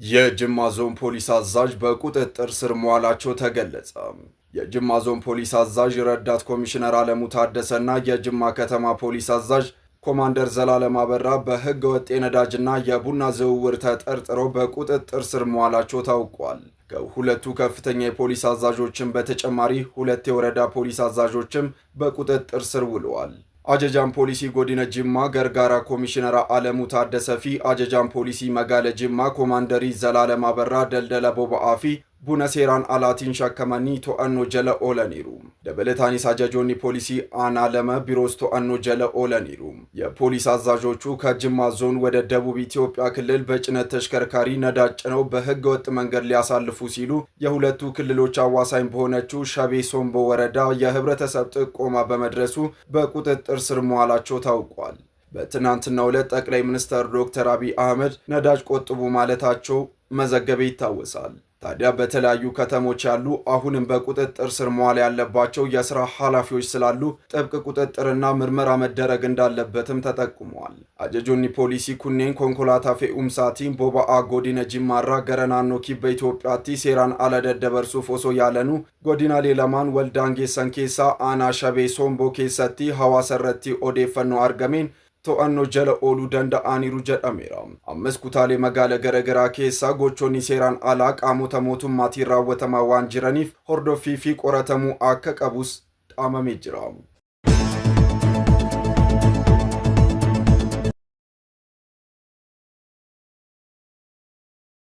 የጅማ ዞን ፖሊስ አዛዥ በቁጥጥር ስር መዋላቸው ተገለጸ። የጅማ ዞን ፖሊስ አዛዥ ረዳት ኮሚሽነር አለሙ ታደሰና የጅማ ከተማ ፖሊስ አዛዥ ኮማንደር ዘላለም አበራ በሕገ ወጥ የነዳጅና የቡና ዝውውር ተጠርጥረው በቁጥጥር ስር መዋላቸው ታውቋል። ከሁለቱ ከፍተኛ የፖሊስ አዛዦችም በተጨማሪ ሁለት የወረዳ ፖሊስ አዛዦችም በቁጥጥር ስር ውለዋል። አጀጃን ፖሊሲ ጎዲነ ጅማ ገርጋራ ኮሚሽነር አለሙ ታደሰፊ አጀጃን ፖሊሲ መጋለ ጅማ ኮማንደሪ ዘላለም አበራ ደልደለ ቦባአፊ ቡነሴራን አላቲን ሸከመኒ ቶአኖ ጀለ ኦለኒሩ ደበለታኒስ አጀጆኒ ፖሊሲ አናለመ ቢሮስ ቶአኖ ጀለ ኦለኒሩ የፖሊስ አዛዦቹ ከጅማ ዞን ወደ ደቡብ ኢትዮጵያ ክልል በጭነት ተሽከርካሪ ነዳጅ ጭነው በሕገ ወጥ መንገድ ሊያሳልፉ ሲሉ የሁለቱ ክልሎች አዋሳኝ በሆነችው ሸቤ ሶምቦ ወረዳ የህብረተሰብ ጥቆማ በመድረሱ በቁጥጥር ስር መዋላቸው ታውቋል። በትናንትናው ዕለት ጠቅላይ ሚኒስትር ዶክተር አብይ አህመድ ነዳጅ ቆጥቡ ማለታቸው መዘገብ ይታወሳል። ታዲያ በተለያዩ ከተሞች ያሉ አሁንም በቁጥጥር ስር መዋል ያለባቸው የሥራ ኃላፊዎች ስላሉ ጥብቅ ቁጥጥርና ምርመራ መደረግ እንዳለበትም ተጠቁመዋል። አጀጆኒ ፖሊሲ ኩኔን ኮንኮላታፌ ኡምሳቲን ቦባአ ጎዲነ ጅማራ ገረናኖ ኪ በኢትዮጵያቲ ሴራን አለደደበርሱ ፎሶ ያለኑ ጎዲና ሌለማን ወልዳንጌ ሰንኬሳ አና ሸቤ ሶምቦ ኬሰቲ ሐዋሰረቲ ኦዴፈኖ አርገሜን ቶአኖ ጀለ ኦሉ ደንደአኒሩ ጀዳሜራ አምስት ኩታሌ መጋለ ገረገራ ኬሳ ጎቾኒ ሴራን አላ ቃሞተ ሞቱማቲ ራወተማ ዋንጅረኒፍ ሆርዶፊ ፊ ቆረተሙ አከቀቡስ ጣመሜ ጅራም